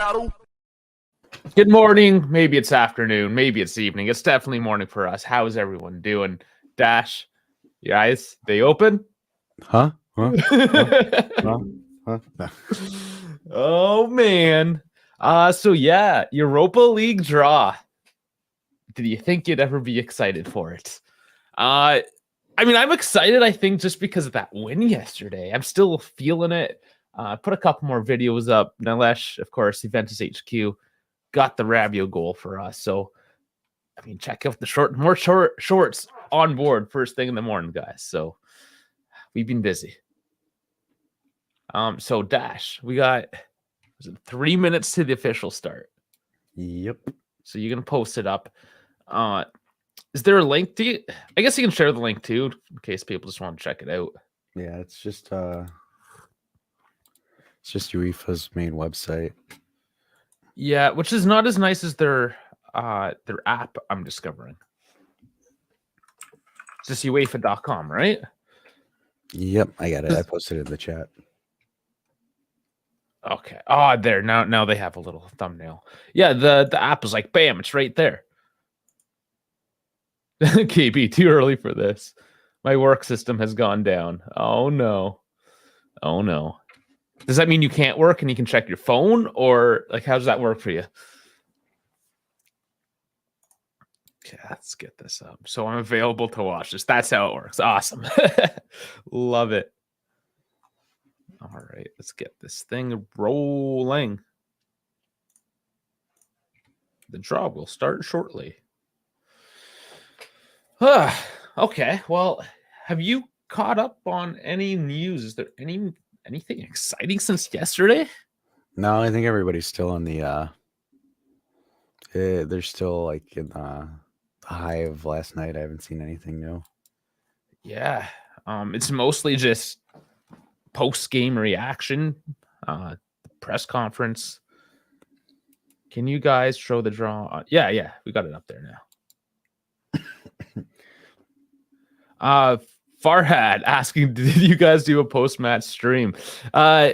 battle. Good morning. Maybe it's afternoon. Maybe it's evening. It's definitely morning for us. How's everyone doing? Dash, you guys, they open? Huh? Oh, man. So, yeah, Europa League draw. Did you think you'd ever be excited for it? I mean, I'm excited, I think, just because of that win yesterday. I'm still feeling it. Put a couple more videos up. Nilesh, of course, Juventus HQ, got the Rabiot goal for us. So, I mean, check out the more shorts on board first thing in the morning, guys. So, we've been busy. So Dash, we got 3 minutes to the official start. Yep. So you're gonna post it up. Is there a link? I guess you can share the link too, in case people just want to check it out. Yeah, it's just UEFA's main website. Yeah, which is not as nice as their app, I'm discovering. It's just UEFA.com, right? Yep, I got it. I posted it in the chat. Okay. Oh, there. Now they have a little thumbnail. Yeah, the app is like, bam, it's right there. KB, too early for this. My work system has gone down. Oh, no. Oh, no. Does that mean you can't work and you can check your phone? Or, like, how does that work for you? Okay, let's get this up. So I'm available to watch this. That's how it works. Awesome. Love it. All right, let's get this thing rolling. The draw will start shortly. Okay, well, have you caught up on any news? Is there anything exciting since yesterday? No, I think everybody's still in the they're still like in the high of last night. I haven't seen anything new. Yeah. It's mostly just post-game reaction, press conference. Can you guys show the draw? Yeah, we got it up there now. Farhad asking, did you guys do a post-match stream?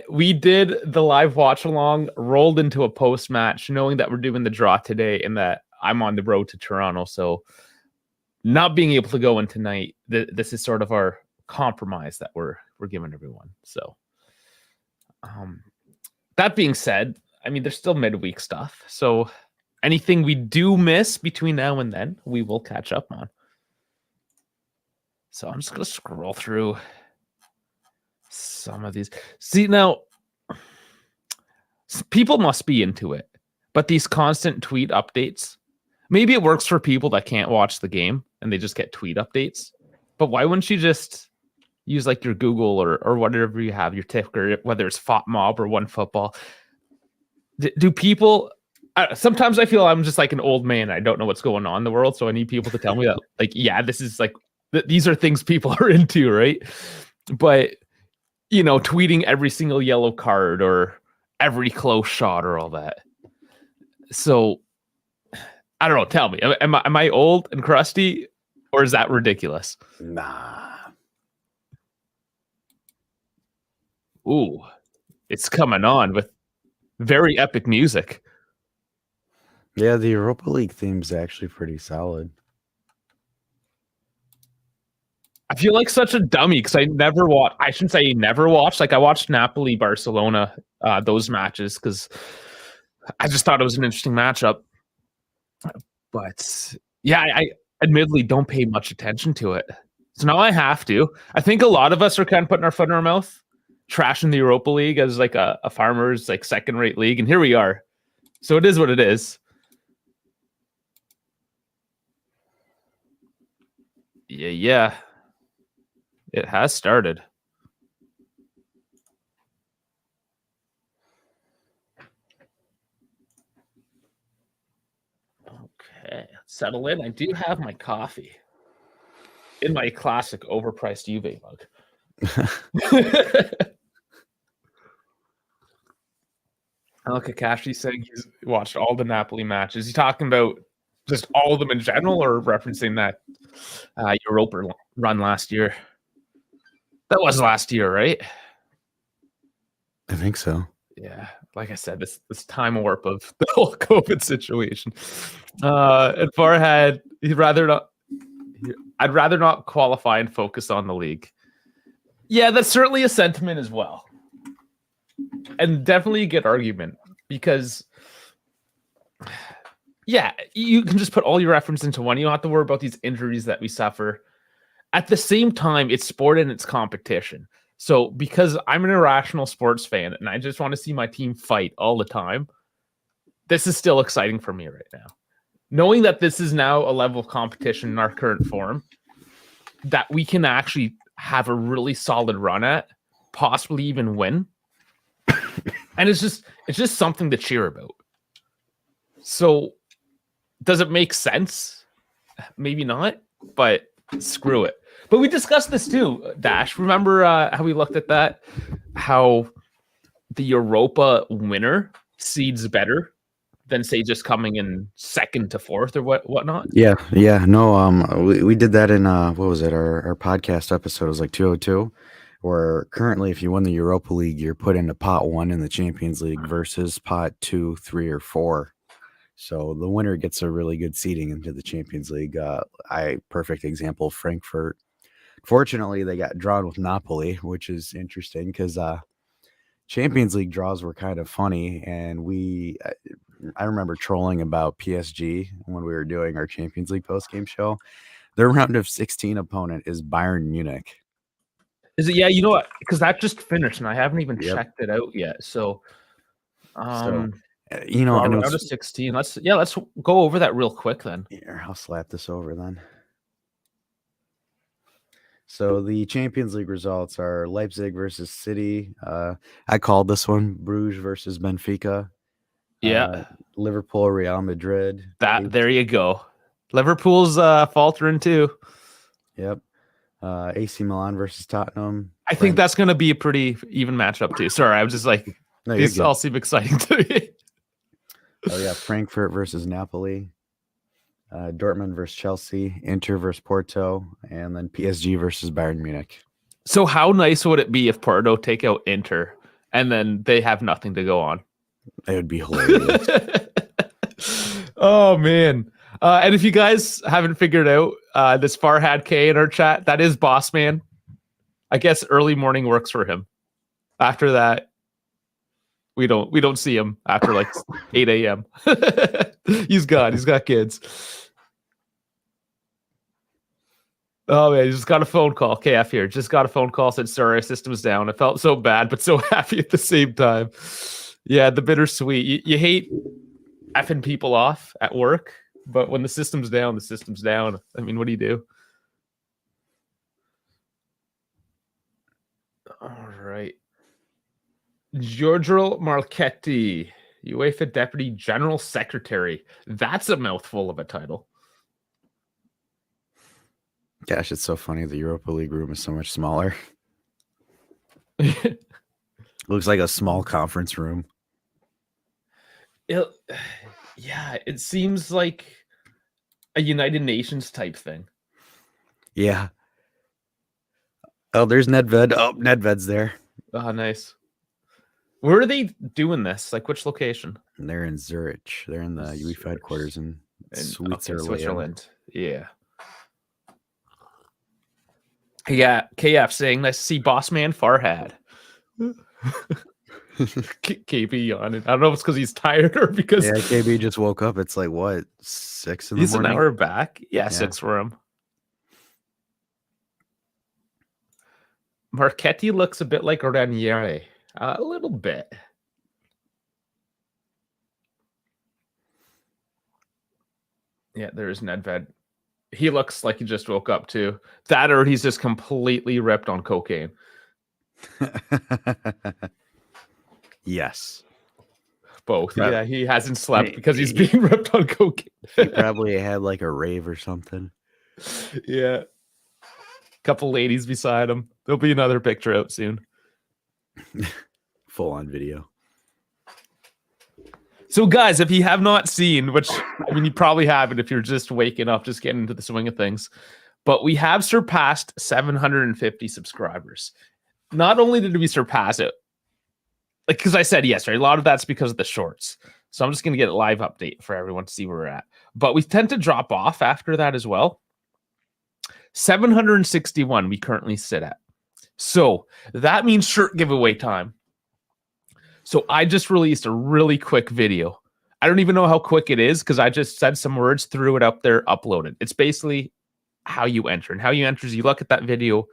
We did the live watch-along, rolled into a post-match, knowing that we're doing the draw today and that I'm on the road to Toronto. So not being able to go in tonight, this is sort of our compromise that we're giving everyone. So that being said, I mean, there's still midweek stuff. So anything we do miss between now and then, we will catch up on. So I'm just going to scroll through some of these. See, now, people must be into it. But these constant tweet updates, maybe it works for people that can't watch the game and they just get tweet updates. But why wouldn't you just use like your Google or whatever you have, your ticker, whether it's FotMob or OneFootball? Do people... sometimes I feel I'm just like an old man. I don't know what's going on in the world. So I need people to tell me that, like, yeah, this is like... these are things people are into, right? But, you know, tweeting every single yellow card or every close shot or all that. So, I don't know. Tell me, am I old and crusty, or is that ridiculous? Nah. Ooh, it's coming on with very epic music. Yeah, the Europa League theme's actually pretty solid. I feel like such a dummy because I never watched. I shouldn't say never watched. Like I watched Napoli, Barcelona, those matches because I just thought it was an interesting matchup. But yeah, I admittedly don't pay much attention to it. So now I have to. I think a lot of us are kind of putting our foot in our mouth, trashing the Europa League as like a farmer's like second-rate league, and here we are. So it is what it is. Yeah. It has started. Okay, settle in. I do have my coffee in my classic overpriced Juve mug. Look, Kakashi saying he's watched all the Napoli matches. He's talking about just all of them in general, or referencing that Europa run last year? That was last year, right? I think so. Yeah. like I said, this time warp of the whole COVID situation. And Farhad, I'd rather not qualify and focus on the league. Yeah, that's certainly a sentiment as well. And definitely a good argument because, yeah, you can just put all your efforts into one. You don't have to worry about these injuries that we suffer. At the same time, it's sport and it's competition. So because I'm an irrational sports fan and I just want to see my team fight all the time, this is still exciting for me right now. Knowing that this is now a level of competition in our current form that we can actually have a really solid run at, possibly even win. And it's just something to cheer about. So does it make sense? Maybe not, but screw it. But we discussed this too, Dash. Remember how we looked at that? How the Europa winner seeds better than, say, just coming in second to fourth or whatnot? Yeah. No, we did that in what was it? Our podcast episode was like 202. Where currently, if you win the Europa League, you're put into pot 1 in the Champions League versus pot 2, 3, or 4. So the winner gets a really good seeding into the Champions League. Perfect example, Frankfurt. Fortunately, they got drawn with Napoli, which is interesting because Champions League draws were kind of funny. And I remember trolling about PSG when we were doing our Champions League post-game show. Their round of 16 opponent is Bayern Munich. Is it? Yeah, you know what? Because that just finished and I haven't even checked it out yet. So, and round of 16. Let's go over that real quick then. Here, I'll slap this over then. So the Champions League results are Leipzig versus City. I called this one. Bruges versus Benfica. Yeah. Liverpool, Real Madrid. There you go. Liverpool's faltering too. Yep. AC Milan versus Tottenham. I think that's going to be a pretty even matchup too. Sorry, I was just like, these all seem exciting to me. Oh yeah, Frankfurt versus Napoli. Dortmund versus Chelsea, Inter versus Porto, and then PSG versus Bayern Munich. So how nice would it be if Porto take out Inter and then they have nothing to go on? It would be hilarious. Oh, man. And if you guys haven't figured out this Farhad K in our chat, that is Boss Man. I guess early morning works for him. After that, we don't see him after like 8 a.m. He's got kids. Oh man, he just got a phone call. KF here. Just got a phone call, said sorry, our system's down. I felt so bad, but so happy at the same time. Yeah, the bittersweet. You hate effing people off at work, but when the system's down, the system's down. I mean, what do you do? All right. Giorgio Marchetti, UEFA Deputy General Secretary. That's a mouthful of a title. Gosh, it's so funny. The Europa League room is so much smaller. Looks like a small conference room. It seems like a United Nations type thing. Yeah. Oh, there's Nedved. Oh, Nedved's there. Oh, nice. Where are they doing this? Like, which location? They're in Zurich. They're in the UEFA headquarters in Switzerland. Yeah. Yeah, KF saying, nice to see Boss Man Farhad. KB yawning. I don't know if it's because he's tired or because... Yeah, KB just woke up. It's like, what, 6 in the morning? He's an hour back. Yeah, 6 for him. Marchetti looks a bit like Ranieri. A little bit. Yeah, there's Nedved. He looks like he just woke up too. That or he's just completely ripped on cocaine. Yes. Both. Yeah, he hasn't slept because he's being ripped on cocaine. He probably had like a rave or something. Yeah. Couple ladies beside him. There'll be another picture out soon. Full on video. So, guys, if you have not seen, which, I mean, you probably haven't if you're just waking up, just getting into the swing of things, but we have surpassed 750 subscribers. Not only did we surpass it, because I said yes, right? A lot of that's because of the shorts. So I'm just going to get a live update for everyone to see where we're at. But we tend to drop off after that as well. 761 we currently sit at. So that means shirt giveaway time. So I just released a really quick video. I don't even know how quick it is because I just said some words, threw it up there, uploaded. It's basically how you enter. And how you enter is you look at that video,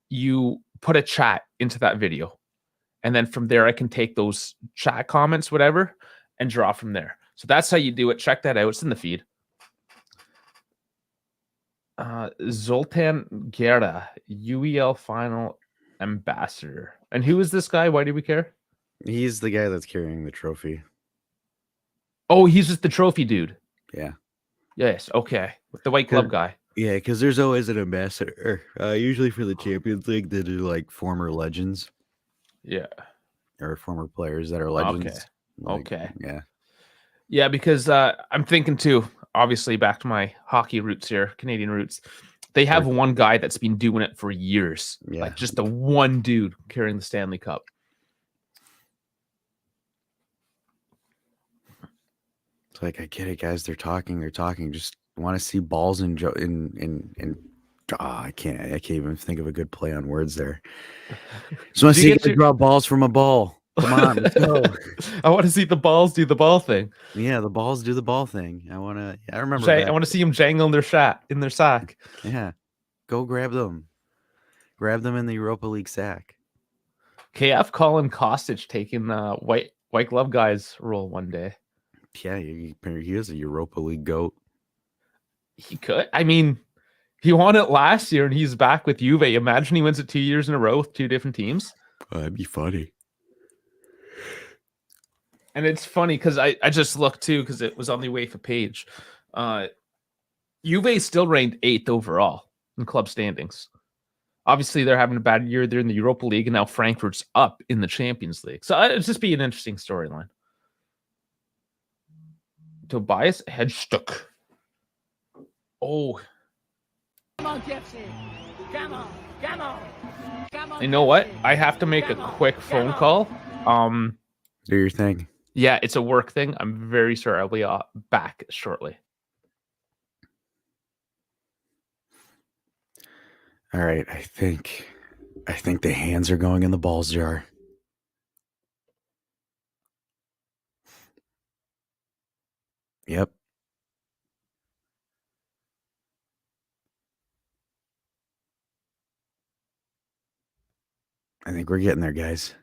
you put a chat into that video. And then from there, I can take those chat comments, whatever, and draw from there. So that's how you do it. Check that out. It's in the feed. Zoltan Guerra, UEL final ambassador. And who is this guy? Why do we care? He's the guy that's carrying the trophy. Oh, he's just the trophy dude. Yeah. Yes. Okay. With the white glove guy. Yeah, because there's always an ambassador. Usually for the Champions League, they do like former legends. Yeah. Or former players that are legends. Okay. Yeah. Yeah, because I'm thinking too, obviously back to my hockey roots here, Canadian roots. They have one guy that's been doing it for years. Yeah. Like just the one dude carrying the Stanley Cup. It's like, I get it, guys. They're talking. Just want to see balls in I can't even think of a good play on words there. Just want to see you draw balls from a ball. Come on, let's go. I want to see the balls do the ball thing. Yeah, the balls do the ball thing. I remember I want to see them jangle in their sack. Yeah. Go grab them. Grab them in the Europa League sack. KF Colin Kostic taking white glove guy's role one day. Yeah, he is a Europa League GOAT. He could. I mean, he won it last year and he's back with Juve. Imagine he wins it 2 years in a row with two different teams. That'd be funny. And it's funny because I just looked too because it was on the UEFA page. Juve still ranked 8th overall in club standings. Obviously, they're having a bad year. They're in the Europa League, and now Frankfurt's up in the Champions League. So it'd just be an interesting storyline. Tobias Hedstuck. Oh. Come on, Gypsy. Come on. Come on. Come on. You know what? I have to make a quick phone call. Do your thing. Yeah, it's a work thing. I'm very sure I'll be back shortly. All right, I think the hands are going in the balls jar. Yep. I think we're getting there, guys.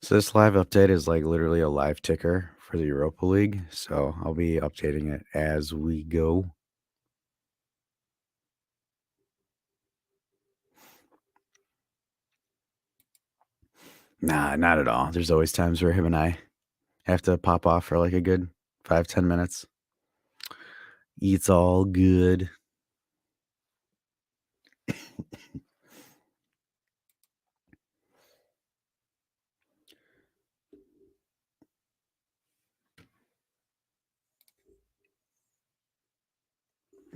So this live update is like literally a live ticker for the Europa League. So I'll be updating it as we go. Nah, not at all. There's always times where him and I have to pop off for like a good 5-10 minutes. It's all good.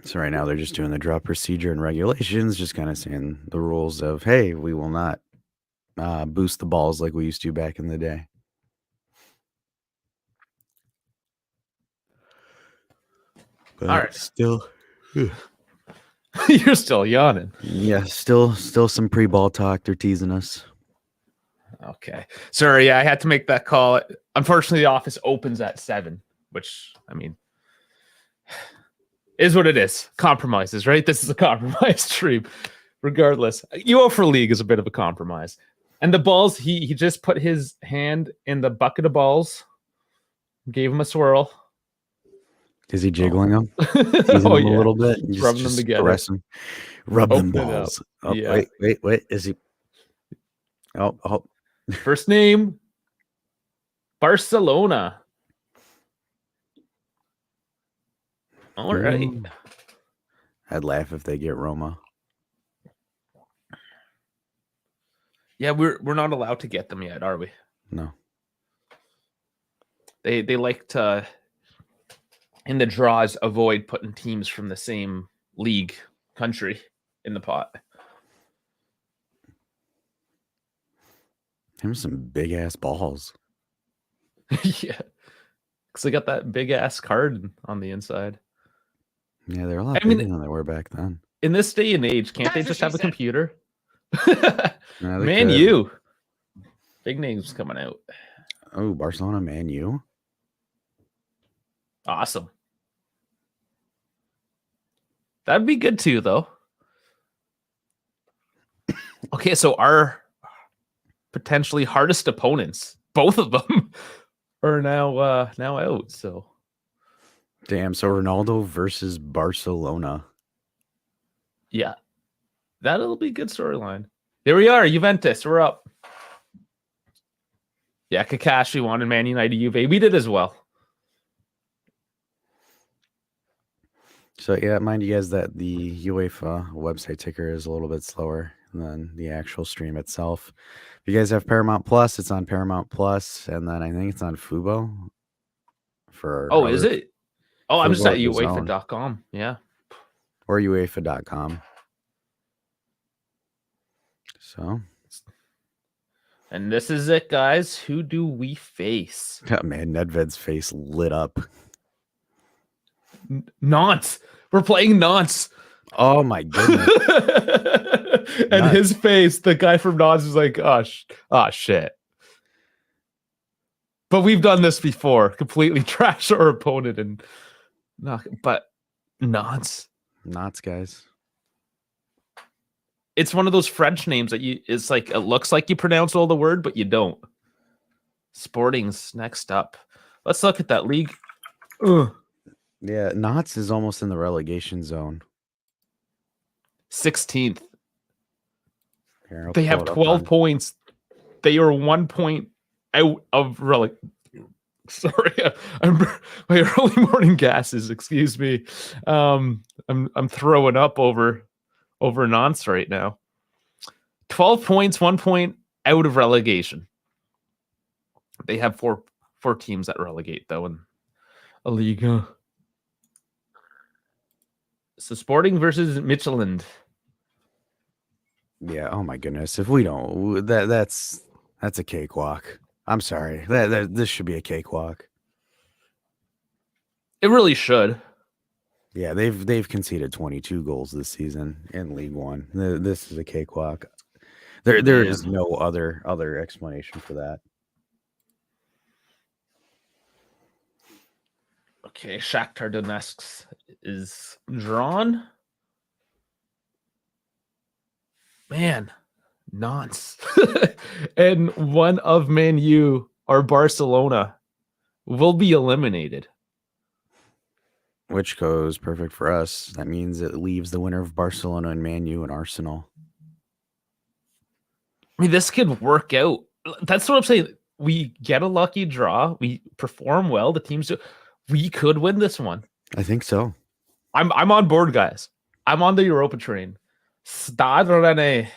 So right now they're just doing the draw procedure and regulations, just kind of saying the rules of, hey, we will not boost the balls like we used to back in the day. But all right. Still. You're still yawning. Yeah, still some pre-ball talk. They're teasing us. Okay. Sorry, I had to make that call. Unfortunately, the office opens at 7, which, I mean, is what it is. Compromises, right? This is a compromise stream. Regardless, UEFA League is a bit of a compromise. And the balls, he just put his hand in the bucket of balls, gave him a swirl. Is he jiggling them? Teasing them a little bit? Just rubbing them together. Rub them balls. Oh, yeah. Wait. Is he? Oh. First name, Barcelona. All right. I'd laugh if they get Roma. Yeah, we're not allowed to get them yet, are we? No. They like to, in the draws, avoid putting teams from the same league country in the pot. Him some big ass balls. Yeah, because they got that big ass card on the inside. Yeah, they're a lot I mean, bigger than they were back then. In this day and age, can't they That's what just she have a said. computer? Yeah, they Man, could. you big names coming out. Oh, Barcelona, Man U. Awesome. That'd be good too, though. Okay, so our potentially hardest opponents, both of them, are now out. So Damn. So Ronaldo versus Barcelona. yeah, that'll be a good storyline. Here we are, Juventus. We're up. Yeah, Kakashi wanted Man United Juve. We did as well. So yeah, mind you guys that the UEFA website ticker is a little bit slower than the actual stream itself. If you guys have Paramount Plus, it's on Paramount Plus, and then I think it's on Fubo. Oh, is it? Oh, I'm just Fubo at or DAZN. UEFA.com. Yeah. Or UEFA.com. So, And this is it, guys. Who do we face? oh, man, Nedved's face lit up. Nantes. We're playing Nantes. Oh my goodness. And his face, the guy from Nantes is like, oh shit. But we've done this before. Completely trash our opponent and knock. But Nantes. Knots, guys. It's one of those French names that it's like it looks like you pronounce all the word, but you don't. Sporting's next up. Let's look at that league. Ugh. Yeah, Knots is almost in the relegation zone. 16th. Here, I'll They pull have it up 12 on- points. They are 1 point out of Sorry, my early morning gases. Excuse me. I'm throwing up over Nantes right now. 12 points, 1 point out of relegation. They have four teams that relegate though in a league. So Sporting versus Midtjylland. Yeah, oh my goodness. If we don't, that's a cakewalk. I'm sorry. This should be a cakewalk. It really should. Yeah, they've conceded 22 goals this season in League One. This is a cakewalk. There is no other explanation for that. Okay, Shakhtar Donetsk is drawn. Man, Nantes. And one of Man U or Barcelona will be eliminated. Which goes perfect for us. That means it leaves the winner of Barcelona and Man U and Arsenal. I mean, this could work out. That's what I'm saying. We get a lucky draw. We perform well. The teams do. We could win this one. I think so. I'm on board, guys. I'm on the Europa train. Stade Rennais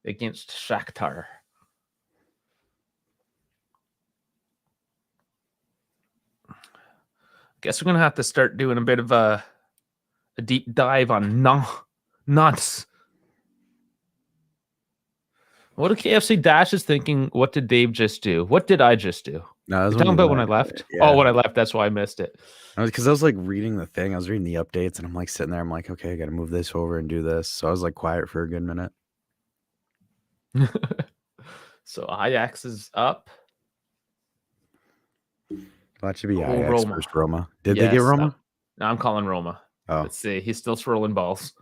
against Shakhtar. Guess we're gonna have to start doing a bit of a deep dive on Nantes. What do KFC Dash is thinking? What did Dave just do? What did I just do? No, You're talking about when I left? Yeah. Oh, when I left, that's why I missed it. Because I was like reading the thing. I was reading the updates, and I'm like sitting there. I'm like, okay, I got to move this over and do this. So I was like quiet for a good minute. So Ajax is up. That should be Oh, Ajax Roma. first. Roma. Did Yes, they get Roma? No, I'm calling Roma. Oh, Let's see. He's still swirling balls.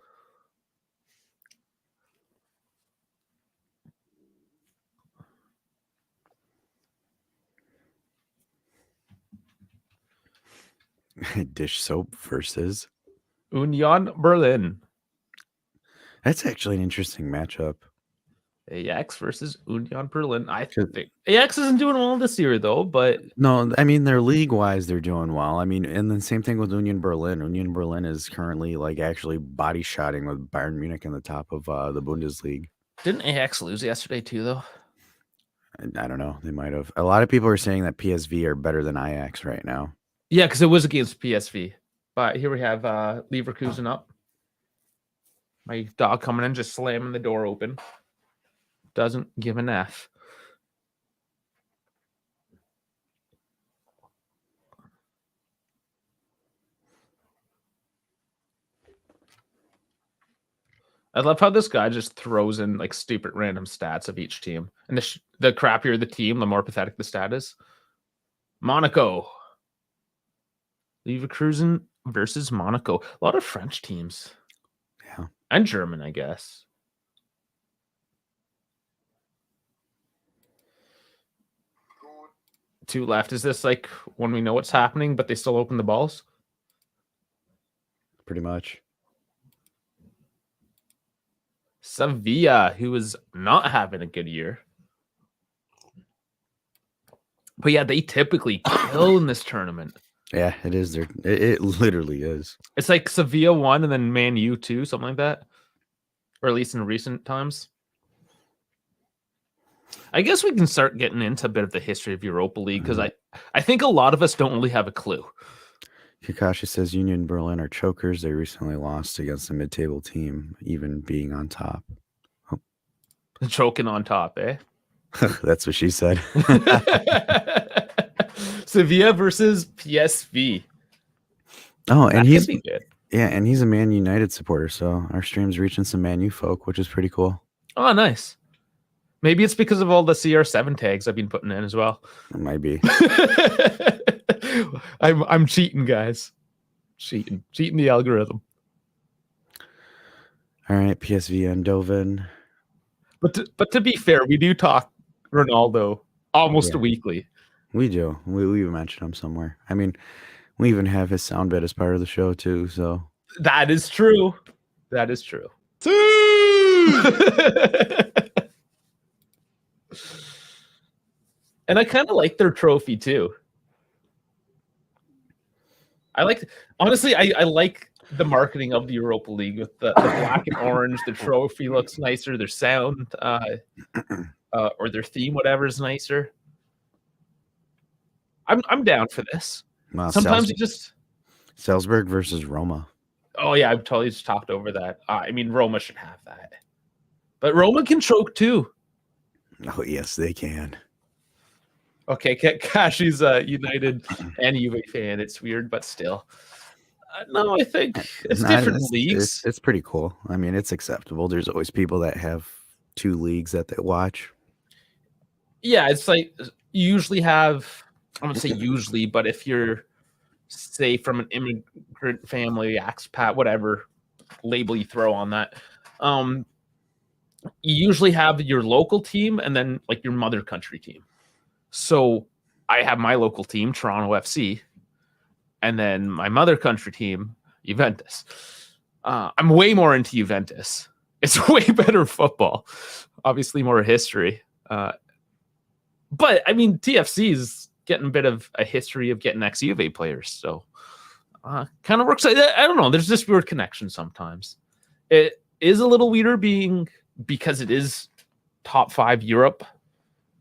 Dish Soap versus. Union Berlin. That's actually an interesting matchup. Ajax versus Union Berlin. I think Ajax isn't doing well this year though, but No, I mean they're league wise, they're doing well. I mean, and then same thing with Union Berlin. Union Berlin is currently like actually body shotting with Bayern Munich in the top of the Bundesliga. Didn't AX lose yesterday too, though? I don't know. They might have. A lot of people are saying that PSV are better than Ajax right now. Yeah, because it was against PSV. But here we have Leverkusen up. My dog coming in, just slamming the door open. Doesn't give an F. I love how this guy just throws in like stupid random stats of each team. And the crappier the team, the more pathetic the stat is. Monaco. Leverkusen versus Monaco. A lot of French teams. Yeah. And German, I guess. Two left. Is this like when we know what's happening, but they still open the balls? Pretty much. Sevilla, who is not having a good year. But yeah, they typically kill in this tournament. Yeah, it is. It literally is. It's like Sevilla 1 and then Man U 2, something like that. Or at least in recent times. I guess we can start getting into a bit of the history of Europa League because I think a lot of us don't really have a clue. Kakashi says Union Berlin are chokers. They recently lost against a mid-table team, even being on top. Oh. Choking on top, eh? That's what she said. Sevilla versus PSV. Oh, and he's good. Yeah, and he's a Man United supporter, so our stream's reaching some Man U folk, which is pretty cool. Oh, nice. Maybe it's because of all the CR7 tags I've been putting in as well. It might be. I'm cheating, guys. Cheating the algorithm. All right, PSV Eindhoven. But to be fair, we do talk Ronaldo almost weekly. We do. We mentioned him somewhere. I mean, we even have his sound bit as part of the show too. So that is true. That is true. And I kind of like their trophy too. I like the marketing of the Europa League with the black and orange. The trophy looks nicer. Their sound, or their theme, whatever, is nicer. I'm down for this. Sometimes you just Salzburg versus Roma. Oh yeah, I've totally just talked over that. I mean, Roma should have that, but Roma can choke too. Oh yes, they can. Okay, Kashi's a United and Juve fan. It's weird, but still. No, I think it's different leagues. It's pretty cool. I mean, it's acceptable. There's always people that have two leagues that they watch. Yeah, it's like you usually have, I don't say usually, but if you're, say, from an immigrant family, expat, whatever label you throw on that, you usually have your local team and then like your mother country team. So I have my local team, Toronto FC, and then my mother country team, Juventus. I'm way more into Juventus. It's way better football. Obviously more history. But, I mean, TFC is getting a bit of a history of getting ex-Juve players. So kind of works. I don't know. There's this weird connection sometimes. It is a little weirder because it is top 5 Europe,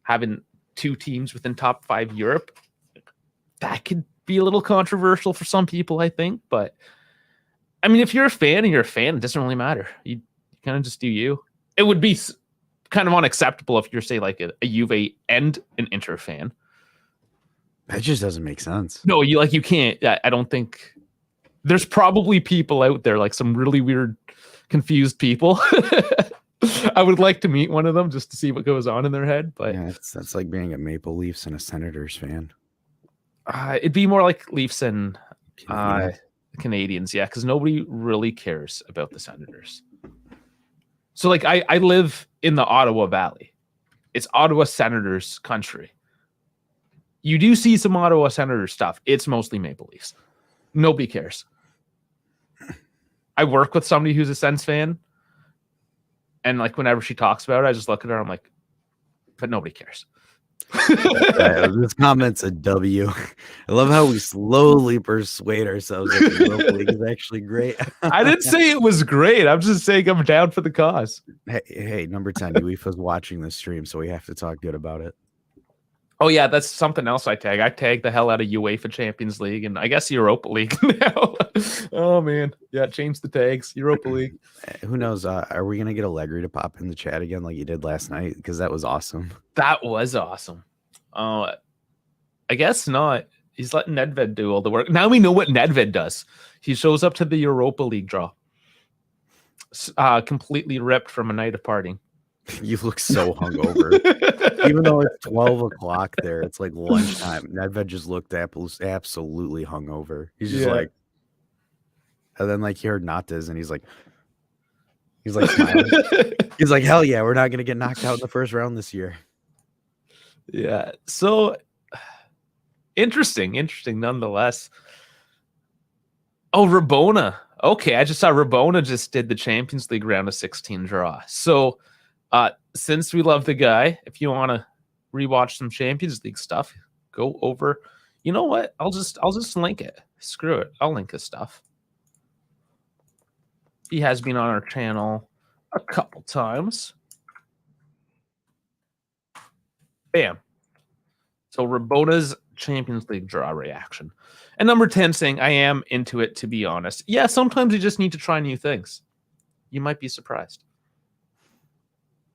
having 2 teams within top 5 Europe. That could be a little controversial for some people, I think. But, I mean, if you're a fan and you're a fan, it doesn't really matter. You kind of just do you. It would be kind of unacceptable if you're, say, like a Juve and an Inter fan. That just doesn't make sense. No, you can't. I don't think there's probably people out there, like some really weird, confused people. I would like to meet one of them just to see what goes on in their head. But yeah, that's like being a Maple Leafs and a Senators fan. It'd be more like Leafs and Canadians, yeah, because nobody really cares about the Senators. So, like, I live in the Ottawa Valley. It's Ottawa Senators country. You do see some Ottawa Senators stuff. It's mostly Maple Leafs. Nobody cares. I work with somebody who's a Sens fan. And, like, whenever she talks about it, I just look at her. I'm like, but nobody cares. This comment's a W. I love how we slowly persuade ourselves that the Europa League is actually great. I didn't say it was great. I'm just saying I'm down for the cause. Hey, number 10, UEFA's watching this stream, so we have to talk good about it. Oh yeah, that's something else I tag. I tag the hell out of UEFA Champions League and I guess Europa League now. Oh man, yeah, change the tags. Europa League. Who knows? Are we gonna get Allegri to pop in the chat again like you did last night? Because that was awesome. That was awesome. I guess not. He's letting Nedved do all the work. Now we know what Nedved does. He shows up to the Europa League draw, completely ripped from a night of partying. You look so hungover. Even though it's 12 o'clock there, it's like lunchtime. Nedved just looked absolutely hungover. He's just like, and then like he heard Natas and he's like smiling. He's like, hell yeah, we're not gonna get knocked out in the first round this year. Yeah. So interesting nonetheless. Oh, Rabona. Okay, I just saw Rabona just did the Champions League round of 16 draw. So since we love the guy, if you want to rewatch some Champions League stuff, go over. You know what? I'll just link it. Screw it. I'll link his stuff. He has been on our channel a couple times. Bam. So Rabona's Champions League draw reaction. And number 10 saying, I am into it, to be honest. Yeah, sometimes you just need to try new things. You might be surprised.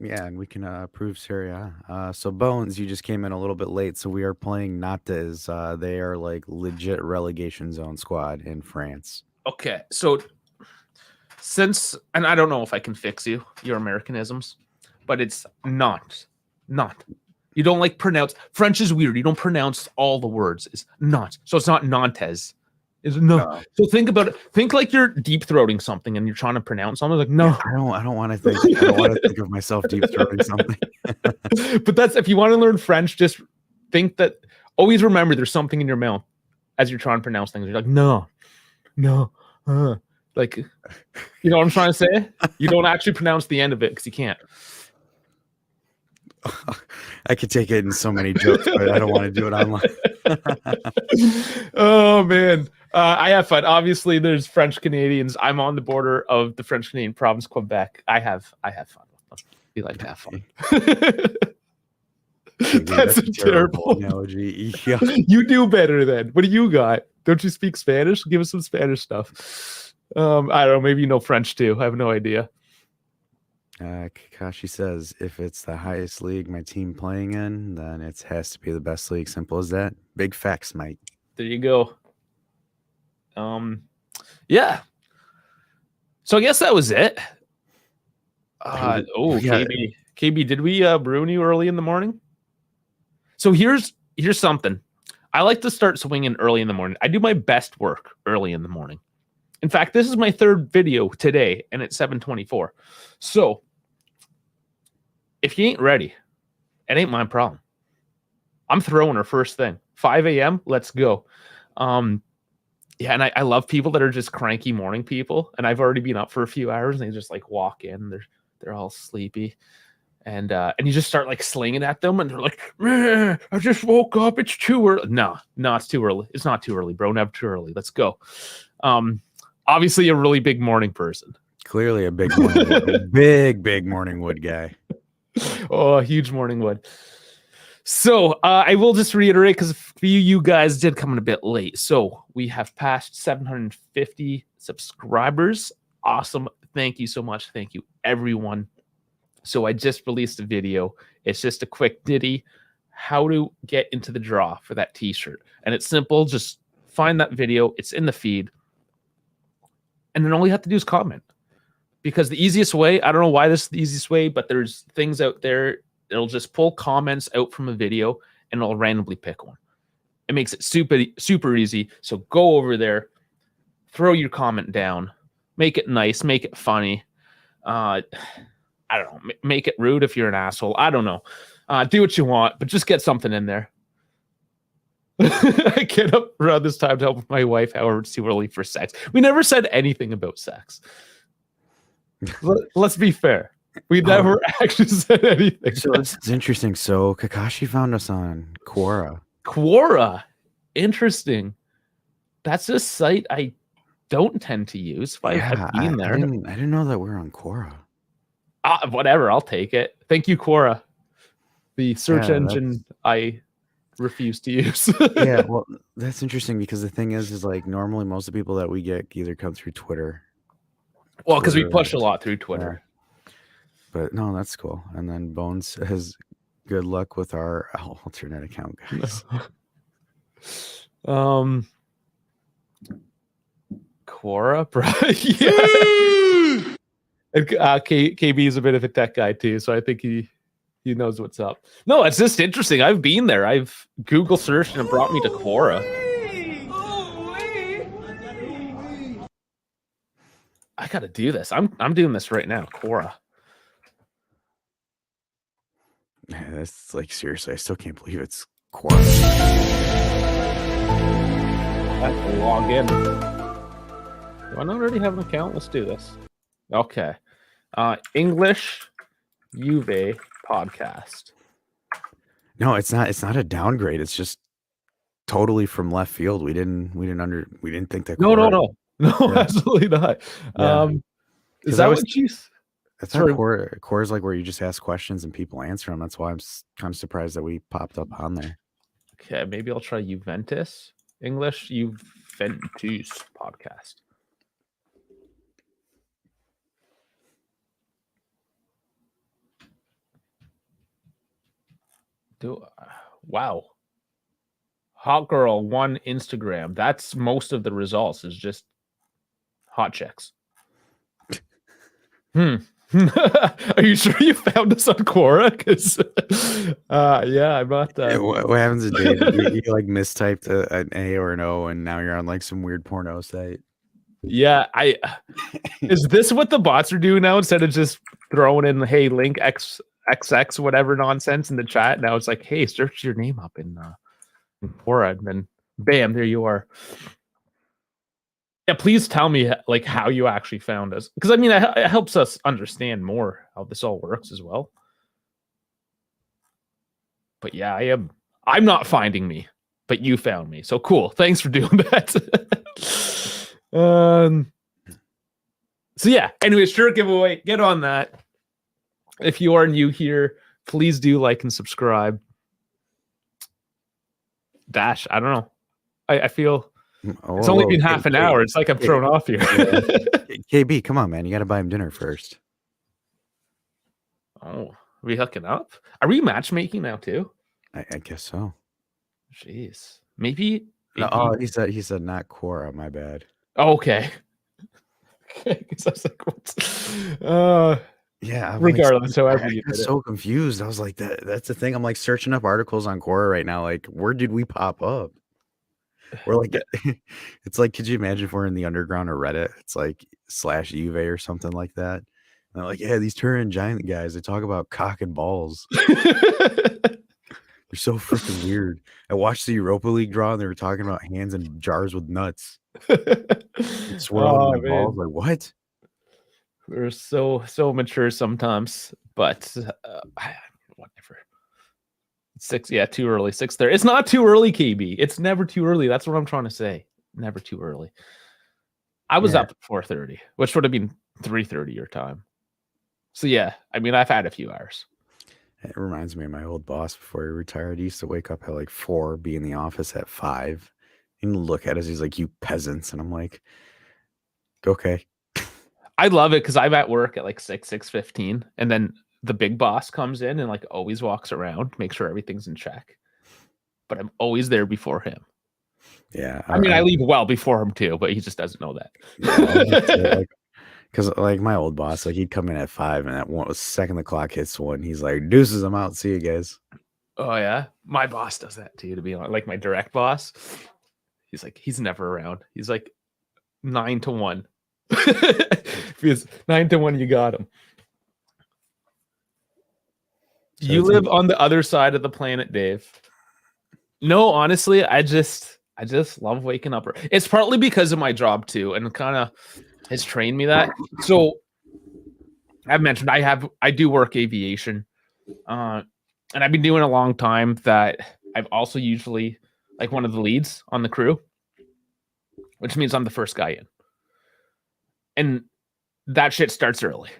Yeah, and we can prove Serie A. So Bones, you just came in a little bit late, so we are playing Natas. They are like legit relegation zone squad in France. Okay, so since, and I don't know if I can fix your Americanisms, but it's not. You don't like pronounce. French is weird. You don't pronounce all the words. It's not. So it's not Nantes. It's no. So think about it. Think like you're deep throating something and you're trying to pronounce something. Like no. I don't want to think. I don't want to think of myself deep throating something. But that's, if you want to learn French, just think that. Always remember there's something in your mouth as you're trying to pronounce things. You're like no. Like, you know what I'm trying to say? You don't actually pronounce the end of it because you can't. I could take it in so many jokes, but I don't want to do it online. Oh man, I have fun. Obviously, there's French Canadians. I'm on the border of the French Canadian province, Quebec. I have fun with them. We like to have fun. That's a terrible analogy. Yeah. You do better then. What do you got? Don't you speak Spanish? Give us some Spanish stuff. I don't know. Maybe you know French too. I have no idea. Kakashi says, if it's the highest league my team playing in, then it has to be the best league. Simple as that. Big facts, Mike. There you go. Yeah. So I guess that was it. KB, did we ruin you early in the morning? So here's something. I like to start swinging early in the morning. I do my best work early in the morning. In fact, this is my third video today, and it's 7:24. So if you ain't ready, it ain't my problem. I'm throwing her first thing. 5 a.m., let's go. Yeah, and I love people that are just cranky morning people, and I've already been up for a few hours, and they just like walk in, they're all sleepy. And you just start like slinging at them, and they're like, I just woke up. It's too early. No, it's too early. It's not too early, bro. Never too early. Let's go. Obviously a really big morning person. Clearly a big morning wood. big morning wood guy. Oh, a huge morning wood. So I will just reiterate, because a few of you guys did come in a bit late. So we have passed 750 subscribers. Awesome. Thank you so much. Thank you, everyone. So I just released a video. It's just a quick ditty, how to get into the draw for that t-shirt. And it's simple. Just find that video. It's in the feed. And then all you have to do is comment. Because the easiest way, I don't know why this is the easiest way, but there's things out there, it'll just pull comments out from a video and it'll randomly pick one. It makes it super easy. So go over there, throw your comment down, make it nice, make it funny. I don't know, make it rude if you're an asshole. I don't know. Do what you want, but just get something in there. I get up around this time to help my wife. However, it's too early for sex. We never said anything about sex. Let's be fair. We never actually said anything. So this is interesting. So Kakashi found us on Quora. Quora. Interesting. That's a site I don't tend to use. If I've been there. I didn't know that we're on Quora. Whatever, I'll take it. Thank you, Quora. The search engine I refuse to use. Yeah, well, that's interesting because the thing is like normally most of the people that we get either come through Twitter. Well, because we push a lot through Twitter. Yeah. But no, that's cool. And then Bones has good luck with our alternate account, guys. Quora, bro. Yeah. And KB is a bit of a tech guy too, so I think he knows what's up. No, it's just interesting. I've been there. I've Google searched and it brought me to Quora. I gotta do this. I'm doing this right now. Quora. Yeah, that's like seriously, I still can't believe it's Quora. I have to log in. Do I not already have an account? Let's do this. Okay. English Juve podcast. No, it's not a downgrade. It's just totally from left field. We didn't think that. No, Yeah. absolutely not. Yeah. Is that what you? That's how Core is like, where you just ask questions and people answer them. That's why I'm kind of surprised that we popped up on there. Okay, maybe I'll try Juventus. English Juventus podcast. Wow. Hot girl 1 Instagram. That's most of the results is just hot chicks. Are you sure you found us on Quora? Because yeah, I'm not. What happens if you like mistyped an A or an O, and now you're on like some weird porno site? Yeah, is this what the bots are doing now? Instead of just throwing in, hey, link XX whatever nonsense in the chat, now it's like, hey, search your name up in Quora, and then bam, there you are. Yeah, please tell me like how you actually found us, because I mean it helps us understand more how this all works as well. But yeah, I'm not finding me, but you found me, so cool. Thanks for doing that. So yeah, anyway, shirt giveaway, get on that. If you are new here, please do like and subscribe. Dash, I don't know. I feel it's only been half an hour. It's like I'm thrown off here. KB, come on, man. You got to buy him dinner first. Oh, are we hooking up? Are we matchmaking now too? I guess so. Jeez. Maybe. No, oh, he said not Quora. My bad. Oh, okay. Okay. I was like, what's... yeah. Regardless, however you got so confused. I was like, that's the thing. I'm like searching up articles on Quora right now. Like, where did we pop up? We're like, it's like, could you imagine if we're in the underground or Reddit? It's like /Juve or something like that. And they're like, yeah, these Turin Giant guys, they talk about cock and balls. They're so freaking weird. I watched the Europa League draw and they were talking about hands in jars with nuts. Swirling my balls. Like, what? We're so mature sometimes, but whatever. 6, yeah, too early. 6:30. It's not too early, KB. It's never too early. That's what I'm trying to say. Never too early. I was up at 4:30, which would have been 3:30 your time. So yeah, I mean, I've had a few hours. It reminds me of my old boss before he retired. He used to wake up at like 4, be in the office at 5, and look at us. He's like, "You peasants," and I'm like, "Okay." I love it because I'm at work at like 6:15, and then the big boss comes in and like always walks around, make sure everything's in check. But I'm always there before him. Yeah. I mean, I leave well before him too, but he just doesn't know that. Yeah, because like my old boss, like he'd come in at 5, and at 1 second the clock hits 1, he's like, "Deuces, I'm out. See you guys." Oh yeah, my boss does that too. To be honest, like my direct boss, he's like, he's never around. He's like 9 to 1. If he's 9 to 1, you got him. So you live on the other side of the planet, Dave. No, honestly, I just love waking up. It's partly because of my job too, and kind of has trained me that. So I've mentioned I do work aviation, and I've been doing a long time. That I've also usually like one of the leads on the crew, which means I'm the first guy in, and that shit starts early.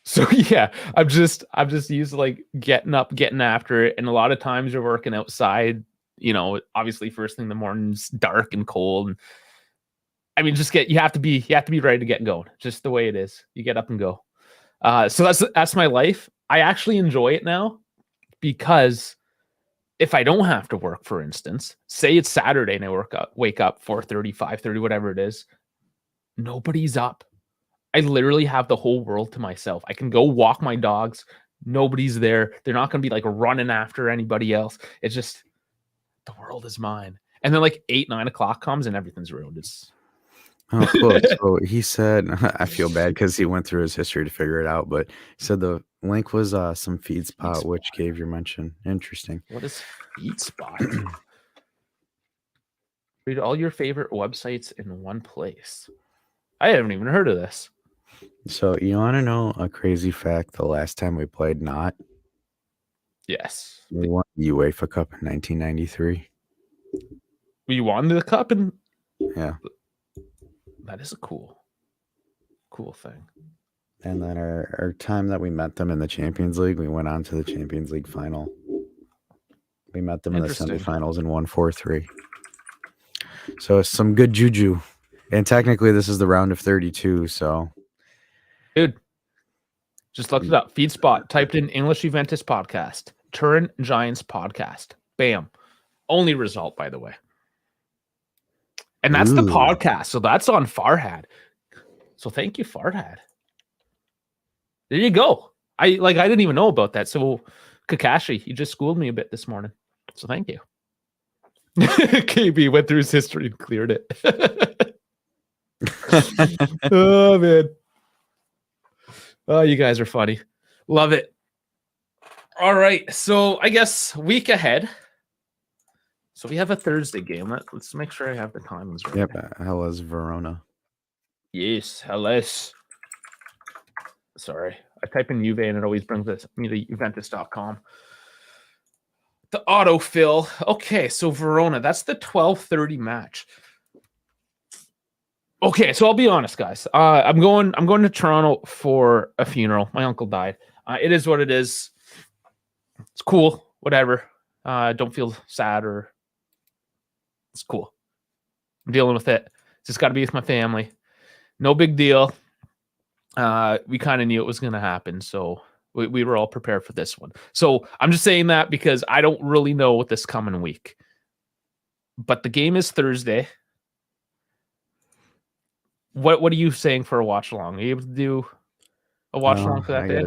So yeah, I'm just used to like getting up, getting after it, and a lot of times you're working outside. Obviously first thing in the morning's dark and cold. And I mean, you have to be ready to get going. Just the way it is. You get up and go. So that's my life. I actually enjoy it now because if I don't have to work, for instance, say it's Saturday and I wake up 4:30, 5:30, whatever it is, nobody's up. I literally have the whole world to myself. I can go walk my dogs. Nobody's there. They're not going to be like running after anybody else. It's just the world is mine. And then like 8, 9 o'clock comes and everything's ruined. Oh, cool. So he said, I feel bad because he went through his history to figure it out, but he said the link was some feed spot, which gave your mention. Interesting. What is feed spot? Read all your favorite websites in one place. I haven't even heard of this. So you want to know a crazy fact? The last time we played Not, Yes. we won the UEFA Cup in 1993. We won the cup, and Yeah. that is a cool thing. And then our time that we met them in the Champions League, we went on to the Champions League final. We met them in the semifinals and won 4-3. So it's some good juju. And technically this is the round of 32, so. Dude, just looked it up. FeedSpot, typed in English Juventus podcast, Turin Giants podcast. Bam. Only result, by the way. And that's the podcast. So that's on Farhad. So thank you, Farhad. There you go. I didn't even know about that. So Kakashi, you just schooled me a bit this morning. So thank you. KB went through his history and cleared it. Oh man. Oh, you guys are funny. Love it. All right. So I guess week ahead. So we have a Thursday game. Let's make sure I have the timings right. Yep. Hellas Verona. Yes. Hellas. Sorry. I type in Juve and it always brings me to Juventus.com. The autofill. Okay. So Verona, that's the 12:30 match. Okay, so I'll be honest, guys. I'm going to Toronto for a funeral. My uncle died. It is what it is. It's cool. Whatever. Don't feel sad or it's cool. I'm dealing with it. Just got to be with my family. No big deal. We kind of knew it was going to happen, so we were all prepared for this one. So I'm just saying that because I don't really know what this coming week. But the game is Thursday. What are you saying for a watch along? Are you able to do a watch along for that day?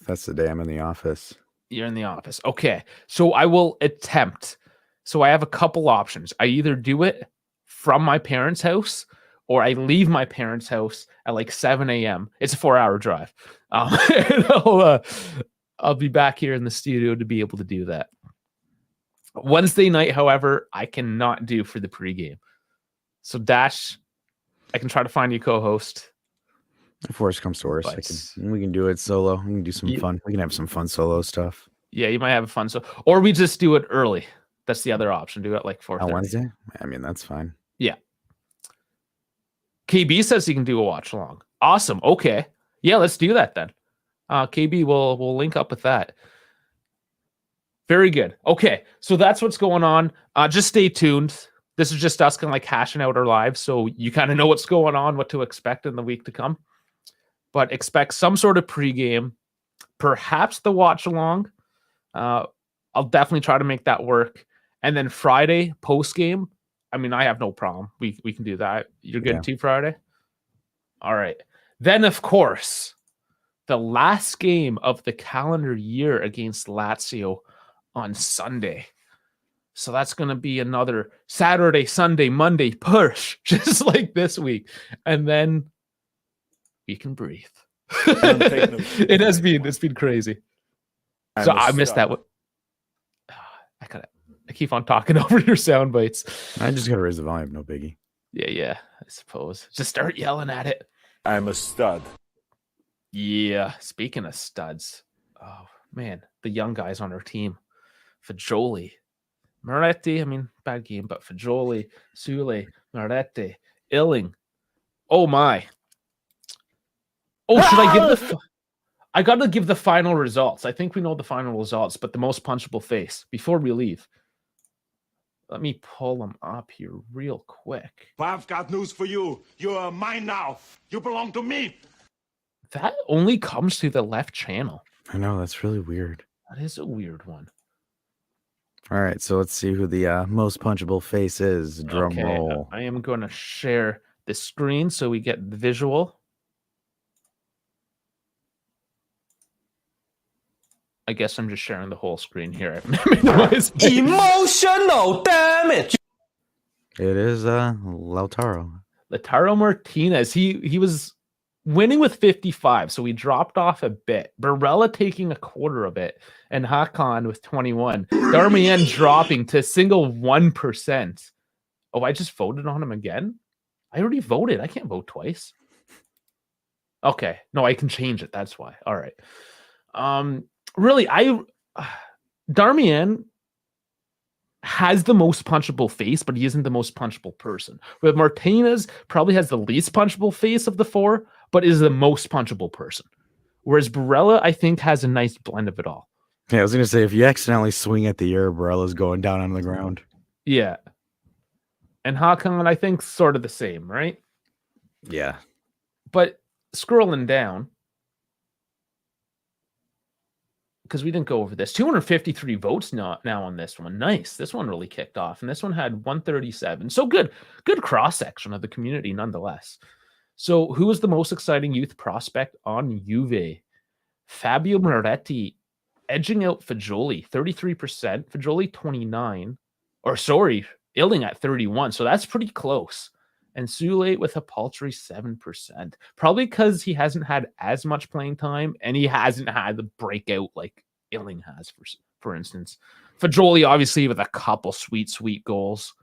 That's the day I'm in the office. You're in the office. Okay. So I will attempt. So I have a couple options. I either do it from my parents' house or I leave my parents' house at like 7 a.m. It's a 4-hour drive. And I'll be back here in the studio to be able to do that. Wednesday night, however, I cannot do for the pregame. So Dash, I can try to find you co-host. If worst comes to worst, we can do it solo. We can do some fun. We can have some fun solo stuff. Yeah, you might have fun. Or we just do it early. That's the other option. Do it like 4:30. On Wednesday? I mean, that's fine. Yeah. KB says he can do a watch along. Awesome. Okay. Yeah, let's do that then. KB, we'll link up with that. Very good. Okay, so that's what's going on. Just stay tuned. This is just us kind of like hashing out our lives, so you kind of know what's going on, what to expect in the week to come. But expect some sort of pregame, perhaps the watch along. I'll definitely try to make that work. And then Friday post game. I mean, I have no problem. We can do that. You're good too, Friday? All right. Then, of course, the last game of the calendar year against Lazio on Sunday. So that's going to be another Saturday, Sunday, Monday push, just like this week. And then we can breathe. It's been crazy. So I missed that one. I keep on talking over your sound bites. I just got to raise the volume, no biggie. Yeah, I suppose. Just start yelling at it. I'm a stud. Yeah, speaking of studs, oh man, the young guys on our team, Fajoli, Moretti. I mean, bad game, but Fajoli, Sule, Moretti, Illing. Oh my! Oh, should I give the? I got to give the final results. I think we know the final results, but the most punchable face before we leave. Let me pull them up here real quick. I've got news for you. You're mine now. You belong to me. That only comes through the left channel. I know, that's really weird. That is a weird one. All right, so let's see who the most punchable face is. Drum roll. I am going to share the screen so we get the visual. I guess I'm just sharing the whole screen here. Emotional damage. It is Lautaro. Lautaro Martinez. He was winning with 55, so we dropped off a bit. Barella taking a quarter of it, and Hakan with 21. Darmian dropping to single 1%. Oh, I just voted on him again? I already voted. I can't vote twice. Okay. No, I can change it. That's why. All right. Really, Darmian has the most punchable face, but he isn't the most punchable person. But Martinez probably has the least punchable face of the four, but is the most punchable person. Whereas Barella, I think, has a nice blend of it all. Yeah, I was going to say, if you accidentally swing at the air, Barella's going down on the ground. Yeah. And Hakan, I think, sort of the same, right? Yeah. But scrolling down, because we didn't go over this, 253 votes now on this one. Nice. This one really kicked off, and this one had 137. So good cross-section of the community nonetheless. So who is the most exciting youth prospect on Juve? Fabio Moretti edging out Fajoli, 33%. Fajoli, 29. Or sorry, Illing at 31. So that's pretty close. And Sule with a paltry 7%. Probably because he hasn't had as much playing time, and he hasn't had the breakout like Illing has, for instance. Fajoli, obviously, with a couple sweet goals.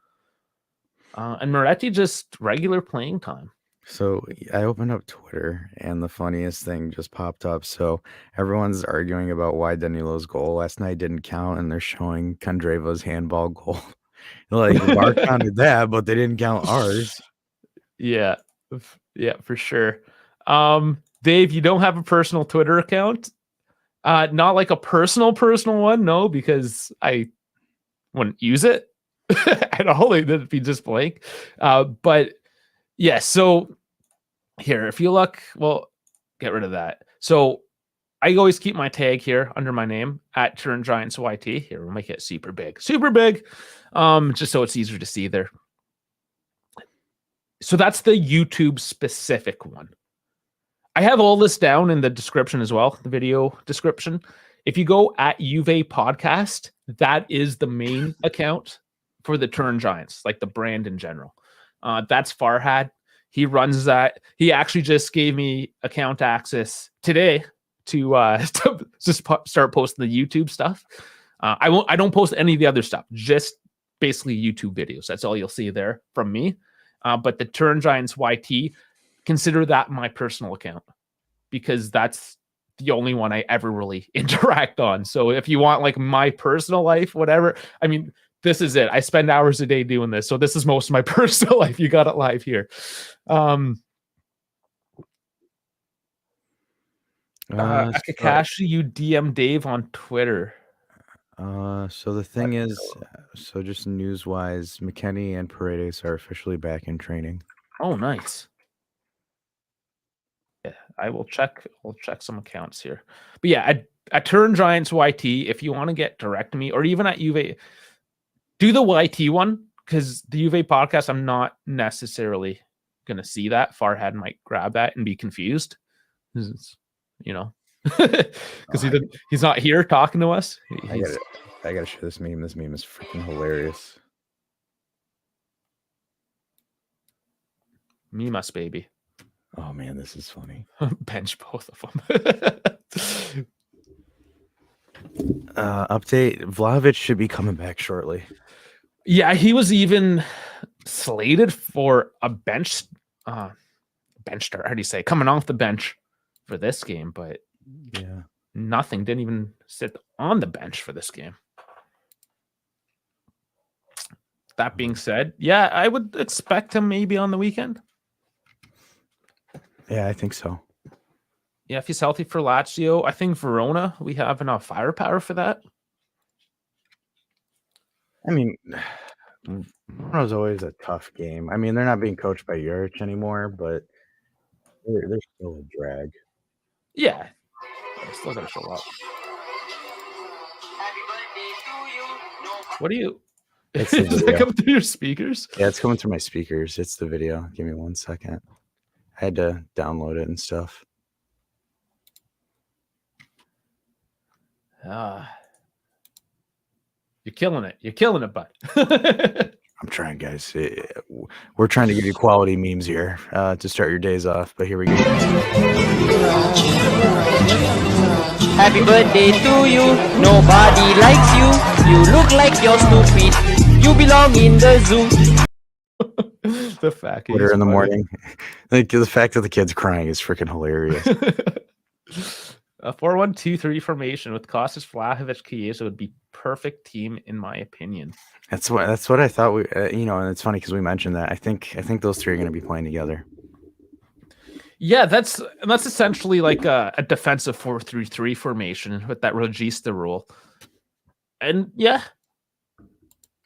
And Moretti just regular playing time. So I opened up Twitter, and the funniest thing just popped up. So everyone's arguing about why Danilo's goal last night didn't count, and they're showing Kandreva's handball goal. Like, VAR counted that, but they didn't count ours. Yeah, for sure. Dave, you don't have a personal Twitter account? Not like a personal one, no, because I wouldn't use it at all. It'd be just blank. But yeah, so here, if you look, well, get rid of that. So I always keep my tag here under my name at Turn Giants YT. Here, we'll make it super big, just so it's easier to see there. So that's the YouTube specific one. I have all this down in the description as well, the video description. If you go at Juve Podcast, that is the main account for the Turn Giants, like the brand in general. That's Farhad. He runs that. He actually just gave me account access today to just start posting the YouTube stuff. I don't post any of the other stuff, just basically YouTube videos. That's all you'll see there from me. But the Turn Giants YT, consider that my personal account, because that's the only one I ever really interact on. So if you want like my personal life, whatever, I mean, this is it. I spend hours a day doing this. So this is most of my personal life. You got it live here. Akakashi, you DM Dave on Twitter. So the thing is, so just news-wise, McKennie and Paredes are officially back in training. Oh, nice. Yeah, I will check. I'll check some accounts here. But yeah, at Turn Giants YT, if you want to get direct to me, or even at Juve, do the YT one, because the Juve podcast, I'm not necessarily going to see that. Farhad might grab that and be confused. You know, because he's not here talking to us. I gotta share this meme. This meme is freaking hilarious. Mimas, baby. Oh man, this is funny. Bench both of them. Update: Vlahovic should be coming back shortly. Yeah, he was even slated for a bench start. How do you say? Coming off the bench for this game, but Yeah. nothing. Didn't even sit on the bench for this game. That being said, yeah, I would expect him maybe on the weekend. Yeah, I think so. Yeah, if he's healthy for Lazio, I think Verona, we have enough firepower for that. I mean, Verona's always a tough game. I mean, they're not being coached by Juric anymore, but they're still a drag. Yeah, I still gotta show up. What do you? It's the Is that video. coming through your speakers? Yeah, it's coming through my speakers. It's the video. Give me 1 second. I had to download it and stuff. You're killing it. You're killing it, bud. I'm trying, guys. We're trying to give you quality memes here to start your days off, but here we go. Happy birthday to you. Nobody likes you. You look like you're stupid. You belong in the zoo. The fact Twitter in the morning. Like the fact that the kid's crying is freaking hilarious. A 4-1-2-3 formation with Kostas, Vlahovic, Chiesa would be perfect team in my opinion. That's what I thought. We, and it's funny because we mentioned that. I think those three are going to be playing together. Yeah, that's essentially like a defensive 4-3-3 formation with that Regista rule. And yeah,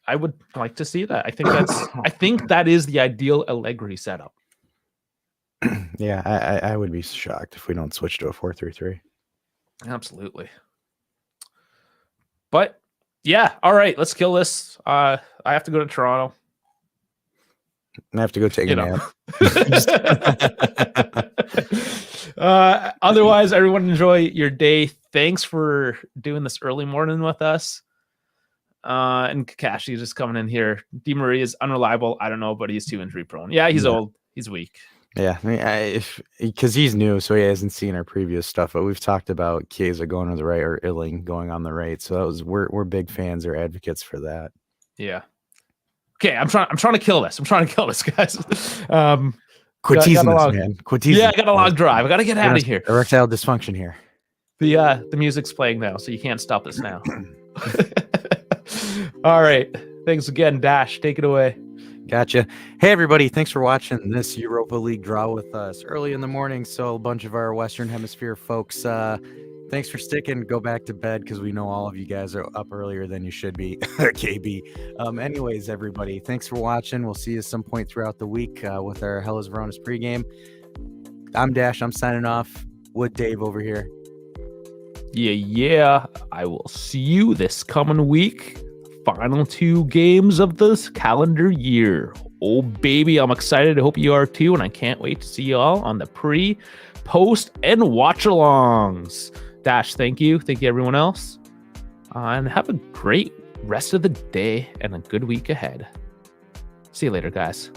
I would like to see that. I think that is the ideal Allegri setup. Yeah, I would be shocked if we don't switch to a 4-3-3. Absolutely. But yeah, all right, let's kill this. I have to go to Toronto. I have to go take a nap. Otherwise, everyone enjoy your day. Thanks for doing this early morning with us. And Kakashi just coming in here. Di Maria is unreliable. I don't know, but he's too injury prone. Yeah, he's old. He's weak. Yeah, I mean, because he's new, so he hasn't seen our previous stuff. But we've talked about Chiesa going to the right or Illing going on the right. So we're big fans or advocates for that. Yeah. Okay, I'm trying to kill this. I'm trying to kill this, guys. Quit teasing this, man. Quit teasing. Yeah, I got a long drive. I got to get out of here. Erectile dysfunction here. The music's playing now, so you can't stop this now. All right. Thanks again, Dash. Take it away. Gotcha. Hey, everybody. Thanks for watching this Europa League draw with us early in the morning. So a bunch of our Western Hemisphere folks, thanks for sticking. Go back to bed because we know all of you guys are up earlier than you should be. KB. Anyways, everybody, thanks for watching. We'll see you some point throughout the week with our Hellas Verona's pregame. I'm Dash. I'm signing off. Wood Dave over here. Yeah. I will see you this coming week. Final 2 games of this calendar year. Oh, baby, I'm excited. I hope you are too. And I can't wait to see you all on the pre, post, and watch-alongs. Dash, thank you. Thank you, everyone else. And have a great rest of the day and a good week ahead. See you later, guys.